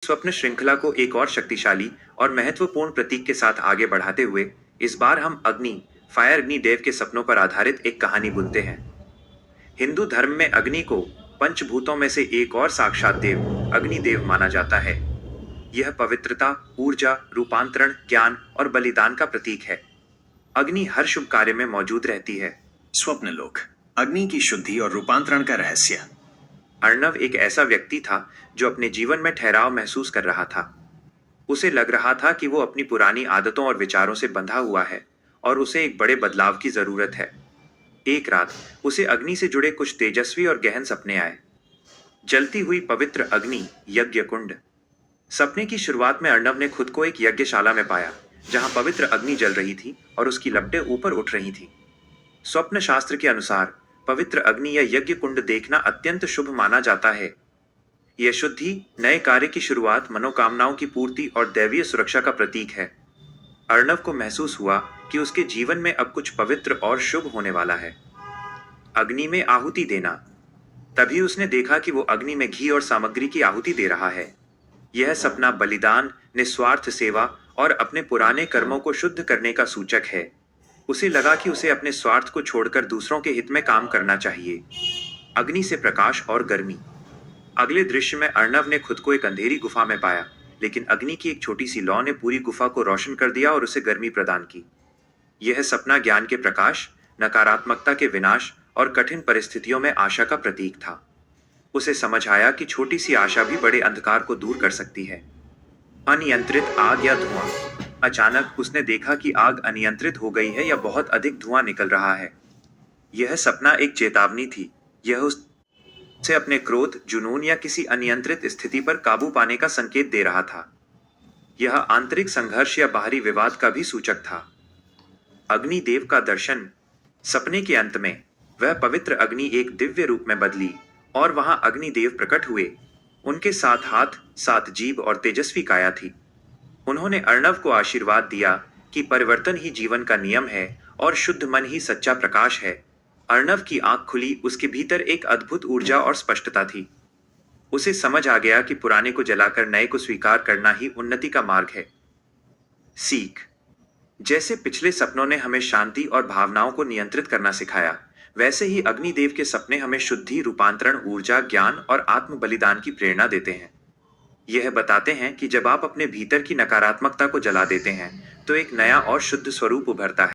स्वप्न श्रृंखला को एक और शक्तिशाली और महत्वपूर्ण प्रतीक के साथ आगे बढ़ाते हुए इस बार हम फायर अग्निदेव के सपनों पर आधारित एक कहानी बुनते हैं। हिंदू धर्म में अग्नि को पंचभूतों में से एक और साक्षात देव अग्निदेव माना जाता है। यह पवित्रता, ऊर्जा, रूपांतरण, ज्ञान और बलिदान का प्रतीक है। अग्नि हर शुभ कार्य में मौजूद रहती है। स्वप्नलोक, अग्नि की शुद्धि और रूपांतरण का रहस्य। अर्णव एक ऐसा व्यक्ति था जो अपने जीवन में ठहराव महसूस कर रहा था। उसे लग रहा था कि वो अपनी पुरानी आदतों और विचारों से बंधा हुआ है और उसे एक बड़े बदलाव की जरूरत है। एक रात उसे अग्नि से जुड़े कुछ तेजस्वी और गहन सपने आए। जलती हुई पवित्र अग्नि, यज्ञ कुंड। सपने की शुरुआत में अर्णव ने खुद को एक यज्ञशाला में पाया जहां पवित्र अग्नि जल रही थी और उसकी लपटें ऊपर उठ रही थी। स्वप्न शास्त्र के अनुसार पवित्र अग्नि या यज्ञ कुंड देखना अत्यंत शुभ माना जाता है। यह शुद्धि, नए कार्य की शुरुआत, मनोकामनाओं की पूर्ति और दैवीय सुरक्षा का प्रतीक है। अर्णव को महसूस हुआ कि उसके जीवन में अब कुछ पवित्र और शुभ होने वाला है। अग्नि में आहुति देना। तभी उसने देखा कि वो अग्नि में घी और सामग्री की आहुति दे रहा है। यह सपना बलिदान, निस्वार्थ सेवा और अपने पुराने कर्मों को शुद्ध करने का सूचक है। उसे लगा कि उसे अपने स्वार्थ को छोड़कर दूसरों के हित में काम करना चाहिए। अग्नि से प्रकाश और गर्मी। अगले दृश्य में अर्णव ने खुद को एक अंधेरी गुफा में पाया, लेकिन अग्नि की एक छोटी सी लौ ने पूरी गुफा को रोशन कर दिया और उसे गर्मी प्रदान की। यह सपना ज्ञान के प्रकाश, नकारात्मकता के विनाश और कठिन परिस्थितियों में आशा का प्रतीक था। उसे समझ आया कि छोटी सी आशा भी बड़े अंधकार को दूर कर सकती है। अनियंत्रित आग या धुआं। अचानक उसने देखा कि आग अनियंत्रित हो गई है या बहुत अधिक धुआं निकल रहा है। यह सपना एक चेतावनी थी। यह उसे अपने क्रोध, जुनून या किसी अनियंत्रित स्थिति पर काबू पाने का संकेत दे रहा था। यह आंतरिक संघर्ष या बाहरी विवाद का भी सूचक था। अग्निदेव का दर्शन। सपने के अंत में वह पवित्र अग्नि एक दिव्य रूप में बदली और वहां अग्निदेव प्रकट हुए। उनके 7 हाथ, 7 जीभ और तेजस्वी काया थी। उन्होंने अर्णव को आशीर्वाद दिया कि परिवर्तन ही जीवन का नियम है और शुद्ध मन ही सच्चा प्रकाश है। अर्णव की आंख खुली, उसके भीतर एक अद्भुत ऊर्जा और स्पष्टता थी। उसे समझ आ गया कि पुराने को जलाकर नए को स्वीकार करना ही उन्नति का मार्ग है। सीख। जैसे पिछले सपनों ने हमें शांति और भावनाओं को नियंत्रित करना सिखाया, वैसे ही अग्निदेव के सपने हमें शुद्धि, रूपांतरण, ऊर्जा, ज्ञान और आत्म बलिदान की प्रेरणा देते हैं। यह बताते हैं कि जब आप अपने भीतर की नकारात्मकता को जला देते हैं तो एक नया और शुद्ध स्वरूप उभरता है।